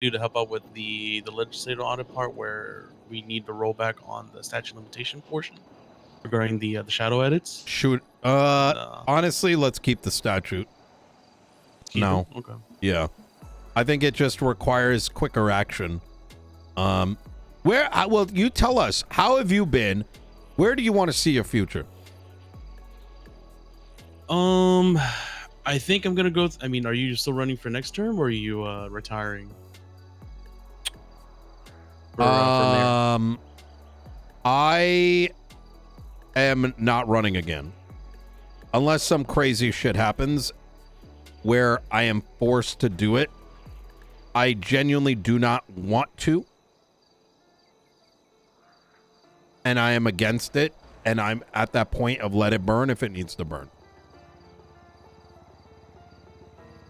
do to help out with the legislative audit part, where we need to roll back on the statute limitation portion regarding the shadow edits. Shoot. And, Honestly, let's keep the statute. No. Okay. Yeah. I think it just requires quicker action. Well, you tell us, how have you been? Where do you want to see your future? I think I'm gonna go. I mean, are you still running for next term, or are you retiring? For mayor? I am not running again, unless some crazy shit happens where I am forced to do it. I genuinely do not want to, and I am against it, and I'm at that point of let it burn if it needs to burn.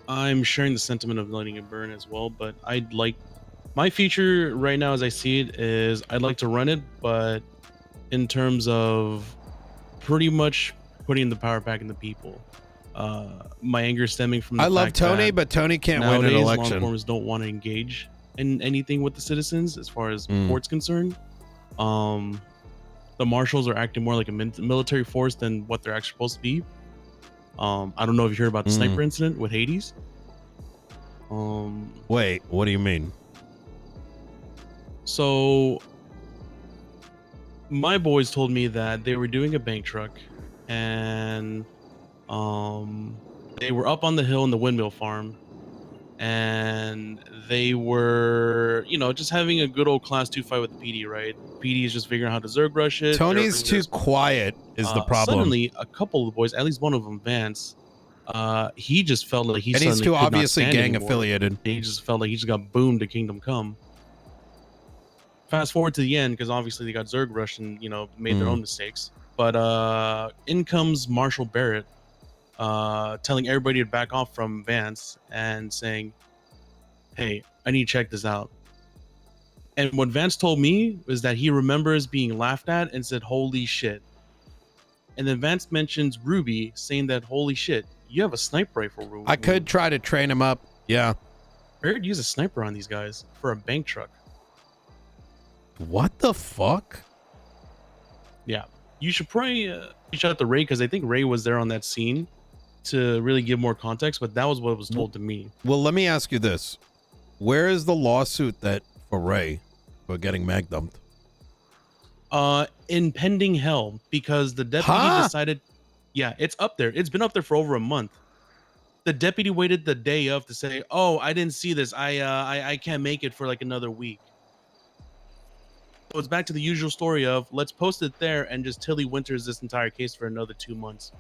I'm sharing the sentiment of letting it burn as well, but I'd like my future right now, as I see it, is I'd like to run it, but in terms of pretty much putting the power back in the people. My anger stemming from the I love Tony, but Tony can't win an election. Law enforcement don't want to engage in anything with the citizens as far as court's concerned. The marshals are acting more like a military force than what they're actually supposed to be. I don't know if you heard about the sniper incident with Hades. Wait, what do you mean? So my boys told me that they were doing a bank truck, and they were up on the hill in the windmill farm, and they were, just having a good old class 2 fight with the PD, right? PD is just figuring out how to Zerg rush it. Tony's too quiet is the problem. Suddenly, a couple of the boys, at least one of them, Vance, he just felt like and he's too obviously gang affiliated. He just felt like he just got boomed to Kingdom Come. Fast forward to the end, because obviously they got Zerg rushed and made their own mistakes. But in comes Marshall Barrett, telling everybody to back off from Vance and saying, "Hey, I need to check this out." And what Vance told me was that he remembers being laughed at and said, "Holy shit." And then Vance mentions Ruby, saying that, "Holy shit, you have a sniper rifle, Ruby." I could try to train him up. Yeah. Barrett used a sniper on these guys for a bank truck. What the fuck? Yeah. You should probably reach out to Ray, because I think Ray was there on that scene to really give more context, but that was what was told to me. Well, let me ask you this. Where is the lawsuit that for Ray for getting mag dumped? In pending hell, because the deputy decided. Yeah, it's up there. It's been up there for over a month. The deputy waited the day of to say, "Oh, I didn't see this. I can't make it for like another week." So it's back to the usual story of let's post it there and just Tilly Winters this entire case for another 2 months.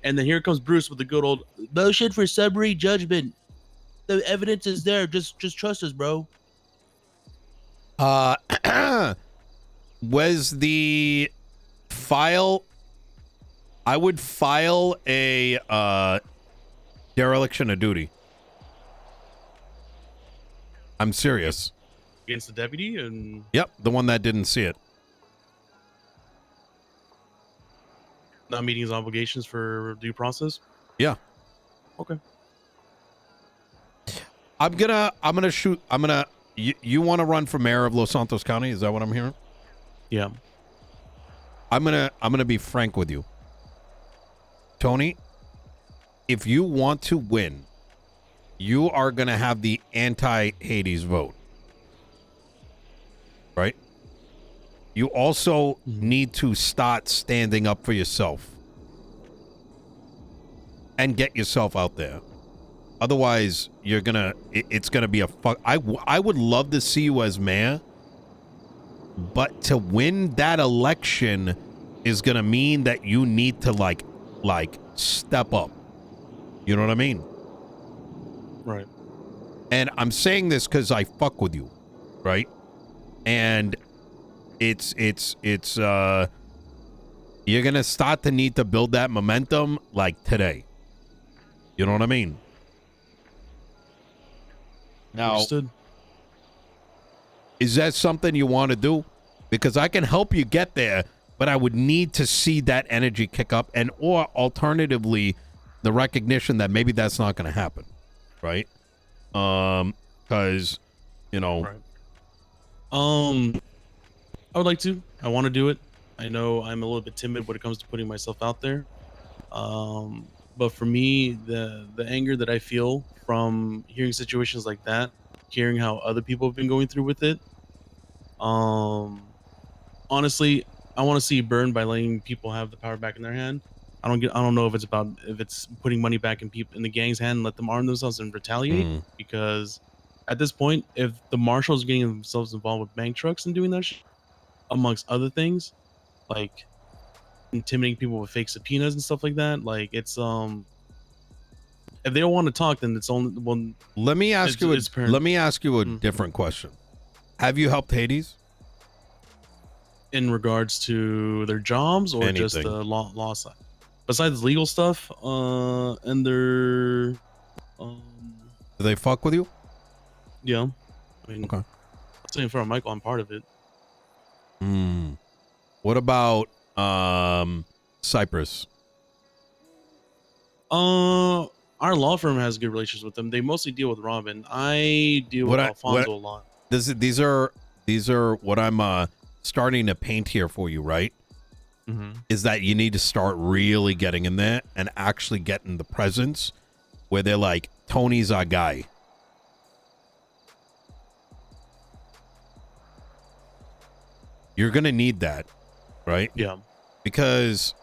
And then here comes Bruce with the good old motion for summary judgment. The evidence is there. Just trust us, bro. Was the file? I would file a dereliction of duty. I'm serious. Against the deputy? And yep, the one that didn't see it. Not meeting his obligations for due process? Yeah. Okay. You want to run for mayor of Los Santos County? Is that what I'm hearing? Yeah. I'm gonna be frank with you. Tony, if you want to win, you are gonna have the anti-Hades vote. Right? You also need to start standing up for yourself and get yourself out there. Otherwise, it's gonna be a fuck. I would love to see you as mayor, but to win that election is gonna mean that you need to like step up. You know what I mean? Right. And I'm saying this because I fuck with you, right? And it's you're gonna start to need to build that momentum like today. You know what I mean? Now, understood. Is that something you want to do? Because I can help you get there, but I would need to see that energy kick up, and or alternatively, the recognition that maybe that's not going to happen, right? Because, you know, Right. I would like to. I want to do it. I know I'm a little bit timid when it comes to putting myself out there. But for me, the anger that I feel from hearing situations like that, hearing how other people have been going through with it, um, honestly, I want to see it burn by letting people have the power back in their hand. I don't know if it's putting money back in people in the gang's hand and let them arm themselves and retaliate, mm, because at this point, if the marshals getting themselves involved with bank trucks and doing that amongst other things, like intimidating people with fake subpoenas and stuff like that, like it's if they don't want to talk, then it's only well, it's let apparent. me ask you a Mm. different question. Have you helped Hades? In regards to their jobs or just Anything? the law side, besides legal stuff, and their Do they fuck with you? yeah, I mean, Okay. saying for Michael, I'm part of it. What about Cyprus? Our law firm has good relations with them. They mostly deal with Robin. I deal with What Alfonso a lot. these are what I'm starting to paint here for you, right? Mm-hmm. Is that you need to start really getting in there and actually getting the presence where they're like, Tony's our guy. You're gonna need that, right? Yeah. Because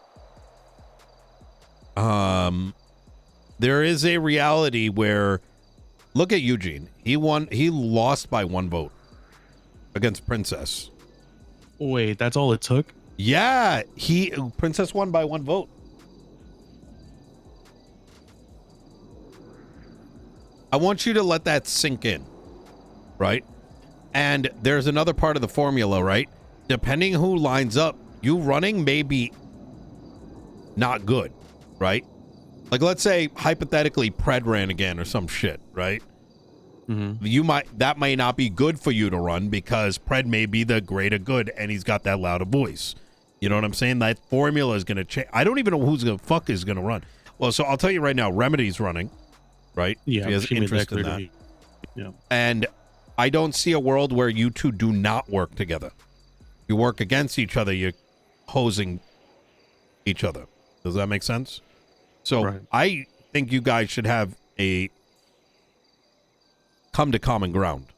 there is a reality where, look at Eugene. He lost by 1 vote against Princess. Wait, that's all it took? Yeah, Princess won by 1 vote. I want you to let that sink in, right? And there's another part of the formula, right? Depending who lines up, you running may be not good, right? Like, let's say hypothetically Pred ran again or some shit, right? Mm-hmm. That may not be good for you to run because Pred may be the greater good and he's got that louder voice. You know what I'm saying? That formula is going to change. I don't even know who's going to fuck is going to run. Well, so I'll tell you right now, Remedy's running, right? Yeah, She has made interest that in clear to that. me. Yeah. And I don't see a world where you two do not work together. You work against each other, you're hosing each other. Does that make sense? So Right. I think you guys should have a come to common ground.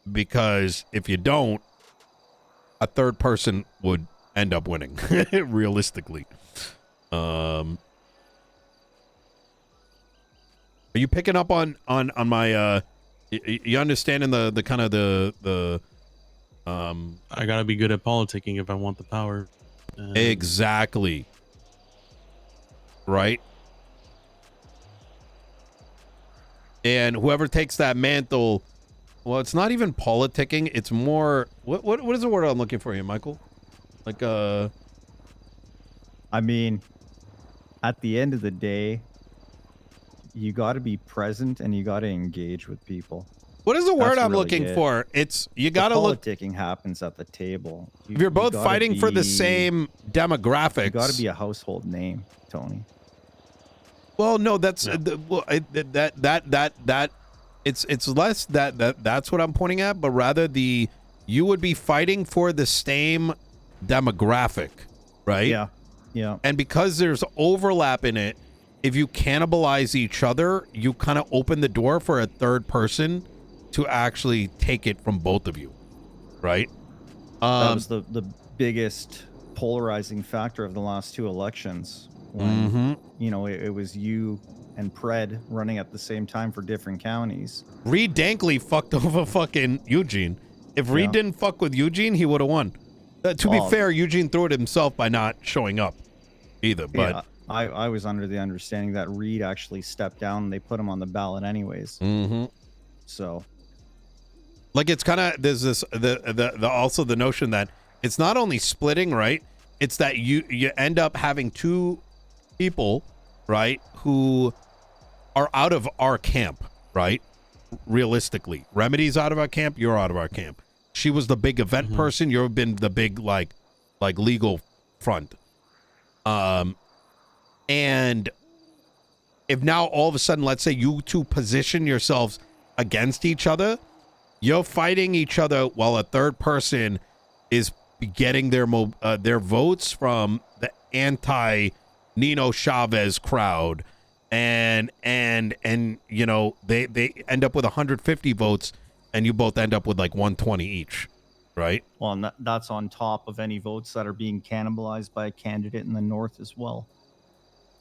Because if you don't, a third person would end up winning, realistically. Are you picking up on my you understanding the kind of the I gotta be good at politicking if I want the power. exactly, right? And whoever takes that mantle, well, it's not even politicking, it's more what is the word I'm looking for here, Michael? Like I mean, at the end of the day, you got to be present and you got to engage with people. what is the word That's I'm really looking it. for? It's you The got to look. politicking happens at the table. If you're both gotta fighting for the be- same demographics, You got to be a household name, Tony. well, no, that's Yeah. that it's less that's what I'm pointing at, but rather you would be fighting for the same demographic, right? Yeah, yeah. And because there's overlap in it, if you cannibalize each other, you kind of open the door for a third person to actually take it from both of you, right? That was the biggest polarizing factor of the last 2 elections. When you know it was you and Pred running at the same time for different counties. Reed Dankley fucked over fucking Eugene. If Reed Yeah. didn't fuck with Eugene, he would have won. To be Oh. fair, Eugene threw it himself by not showing up either. But Yeah, I was under the understanding that Reed actually stepped down and they put him on the ballot anyways. So like it's kind of there's this the also the notion that it's not only splitting, right? It's that you end up having 2 people, right, who are out of our camp, right? Realistically, Remedy's out of our camp, you're out of our camp. She was the big event person, you've been the big like legal front. And if now all of a sudden, let's say you two position yourselves against each other, you're fighting each other while a third person is getting their votes from the anti Nino Chavez crowd, and you know, they end up with 150 votes, and you both end up with like 120 each, right? Well, and that's on top of any votes that are being cannibalized by a candidate in the north as well.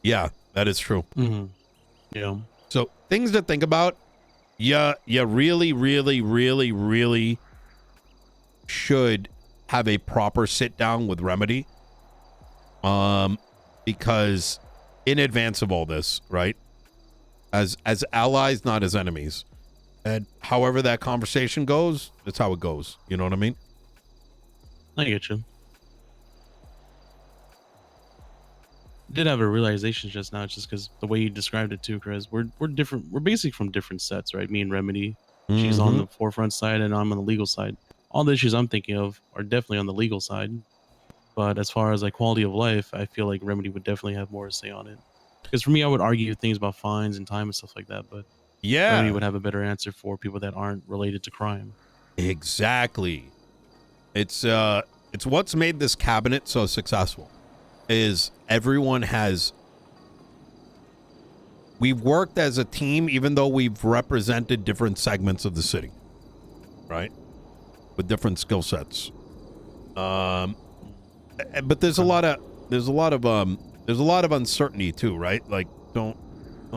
Yeah, that is true. Mm-hmm. Yeah. So things to think about. Yeah, you really, really, really, really should have a proper sit down with Remedy. Because in advance of all this, right? As allies, not as enemies. And however that conversation goes, that's how it goes. You know what I mean? I get you. Did have a realization just now, just because the way you described it too, Chris. We're different. We're basically from different sets, right? Me and Remedy. She's on the forefront side, and I'm on the legal side. All the issues I'm thinking of are definitely on the legal side. But as far as like quality of life, I feel like Remedy would definitely have more to say on it. Because for me, I would argue things about fines and time and stuff like that. But yeah, Remedy would have a better answer for people that aren't related to crime. Exactly. It's what's made this cabinet so successful. Is everyone has, we've worked as a team, even though we've represented different segments of the city, right, with different skill sets. But there's a lot of uncertainty too, right? Like, don't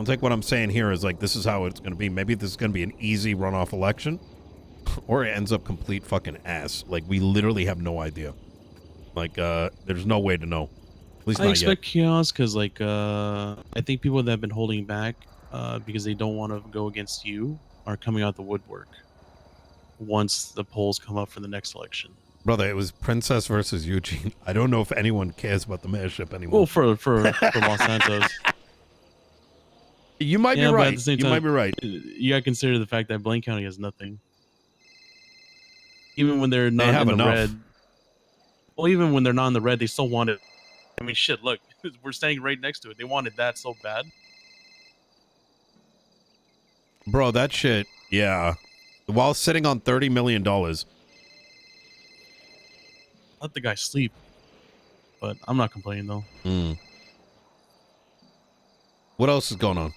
take what I'm saying here as like this is how it's going to be. Maybe this is going to be an easy runoff election, or it ends up complete fucking ass. Like, we literally have no idea. Like, there's no way to know. At least I not expect yet. chaos because, like, I think people that have been holding back because they don't want to go against you are coming out the woodwork once the polls come up for the next election. Brother, it was Princess versus Eugene. I don't know if anyone cares about the mayorship anymore. Well, for Los Santos. You might be right. At the same time, might be right. You got to consider the fact that Blaine County has nothing. Even when they're not in the red. Well, even when they're not in the red, they still want it. I mean, shit, look, we're standing right next to it. They wanted that so bad. Bro, that shit, yeah. While sitting on $30 million. Let the guy sleep. But I'm not complaining, though. What else is going on?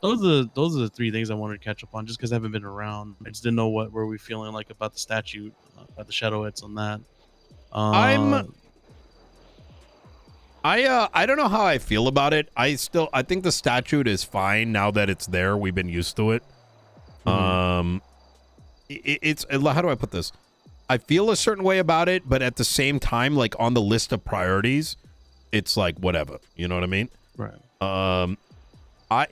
Those are the three things I wanted to catch up on, just because I haven't been around. I just didn't know what were we feeling like about the statute, about the shadowheads on that. I don't know how I feel about it. I think the statute is fine now that it's there. We've been used to it. It's how do I put this? I feel a certain way about it, but at the same time, like on the list of priorities, it's like whatever. You know what I mean? Right.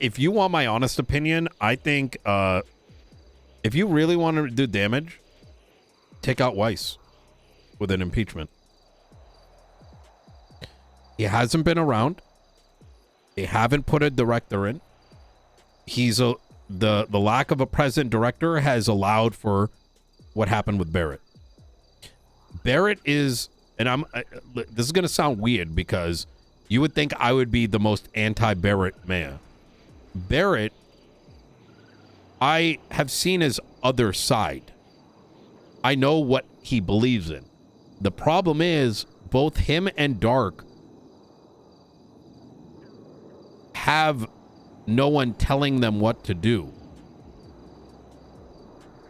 If you want my honest opinion, I think if you really want to do damage, take out Weiss with an impeachment. He hasn't been around. They haven't put a director in. The lack of a president director has allowed for what happened with Barrett. Barrett is, and this is going to sound weird because you would think I would be the most anti-Barrett mayor. Barrett, I have seen his other side. I know what he believes in. The problem is both him and Dark have no one telling them what to do.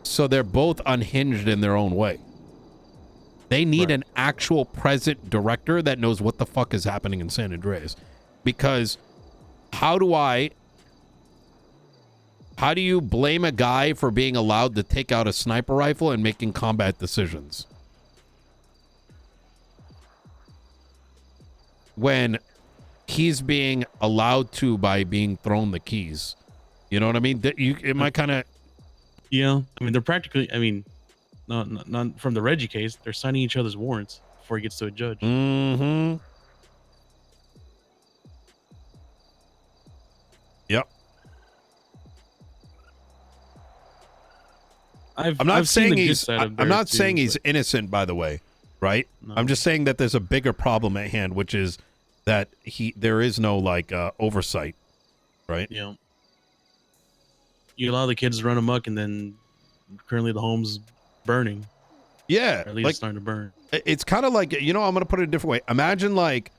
So they're both unhinged in their own way. They need an actual present director that knows what the fuck is happening in San Andreas. Because how do you blame a guy for being allowed to take out a sniper rifle and making combat decisions when he's being allowed to by being thrown the keys? You know what I mean? It might kind of... Yeah. I mean, they're practically... I mean, not from the Reggie case, they're signing each other's warrants before he gets to a judge. Mm-hmm. Yep. I'm not saying he's innocent, by the way, right? No. I'm just saying that there's a bigger problem at hand, which is that there is no like oversight, right? Yeah. you allow the kids to run amok, and then currently the home's burning. Yeah, Or at least like it's starting to burn. it's kind of like, you know, I'm gonna put it a different way. Imagine like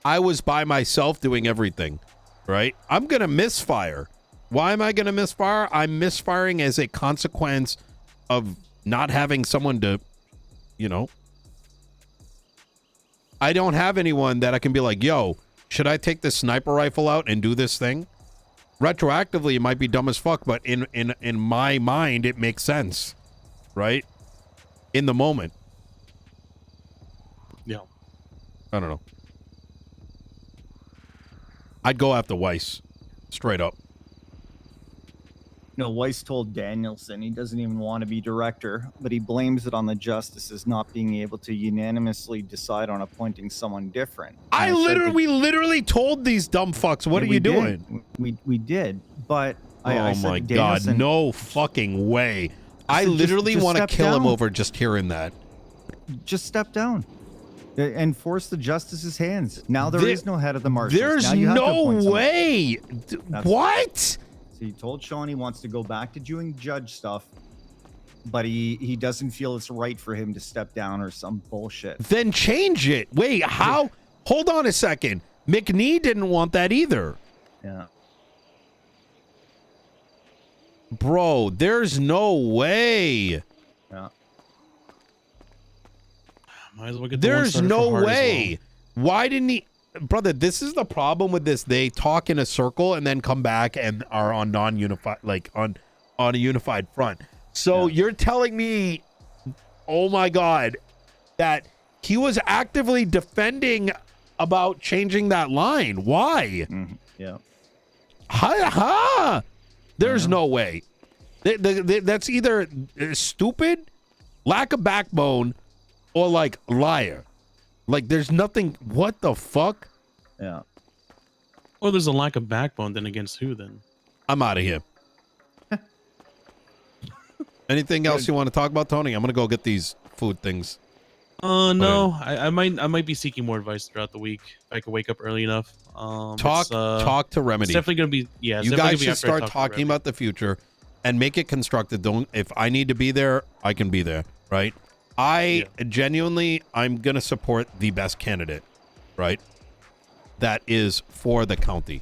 I was by myself doing everything, right? I'm gonna misfire. Why am I gonna misfire? I'm misfiring as a consequence of not having someone to, you know. I don't have anyone that I can be like, yo, should I take this sniper rifle out and do this thing? Retroactively, it might be dumb as fuck, but in my mind, it makes sense, right? In the moment. Yeah. I don't know. I'd go after Weiss, straight up. You know, Weiss told Danielson he doesn't even want to be director, but he blames it on the justices not being able to unanimously decide on appointing someone different. We literally told these dumb fucks, what are you doing? We did, but oh my God, no fucking way. I literally want to kill him over just hearing that. Just step down and force the justice's hands. Now there is no head of the marshals. There's no way. What? He told Sean he wants to go back to doing judge stuff, but he doesn't feel it's right for him to step down or some bullshit. Then change it. Wait, how? Hold on a second. McNee didn't want that either. Yeah. Bro, there's no way. Yeah. Might as well get there's no way. Well. Why didn't he? Brother, this is the problem with this. They talk in a circle and then come back and are on non-unified, like on a unified front. So you're telling me, oh my God, that he was actively defending about changing that line. Why? Mm-hmm. Yeah. Ha! There's no way. That's either stupid, lack of backbone, or like liar. Like, there's nothing. What the fuck? Yeah. Well, there's a lack of backbone. Then against who? Then I'm out of here. Anything else you want to talk about, Tony? I'm gonna go get these food things. No. I might be seeking more advice throughout the week if I could wake up early enough. Talk to Remedy. It's definitely gonna be. Yeah. You guys should start talking about the future and make it constructed. Don't. If I need to be there, I can be there. Right. Genuinely, I'm going to support the best candidate, right? That is for the county,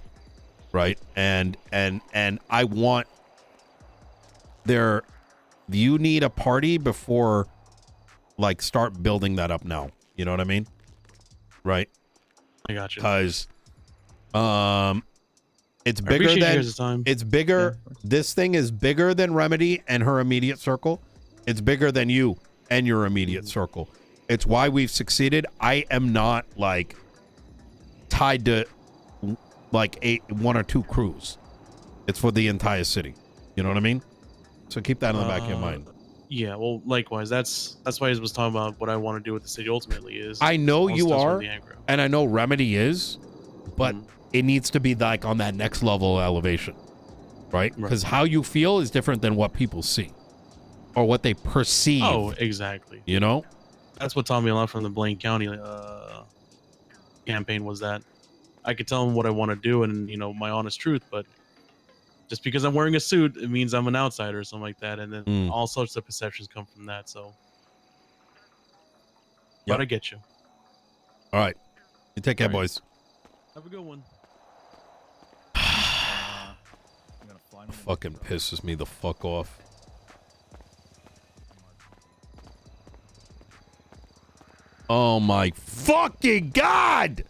right? And I want you need a party before, like, start building that up now. You know what I mean? Right? I got you. Because, it's bigger than, it's bigger. Yeah. This thing is bigger than Remedy and her immediate circle. It's bigger than you and your immediate circle. It's why we've succeeded. I am not like tied to like one or two crews. It's for the entire city. You know what I mean? So keep that in the back of your mind. Yeah, well, likewise. That's why I was talking about what I want to do with the city ultimately is. I know you are, and I know Remedy is, but it needs to be like on that next level of elevation, right? Because how you feel is different than what people see. Or what they perceive. Oh, exactly. You know? That's what taught me a lot from the Blaine County campaign was that I could tell them what I want to do and, you know, my honest truth, but just because I'm wearing a suit, it means I'm an outsider or something like that. And then all sorts of perceptions come from that, so. But I get you. All right. You take care, boys. Have a good one. Fucking pisses me the fuck off. Oh my fucking God!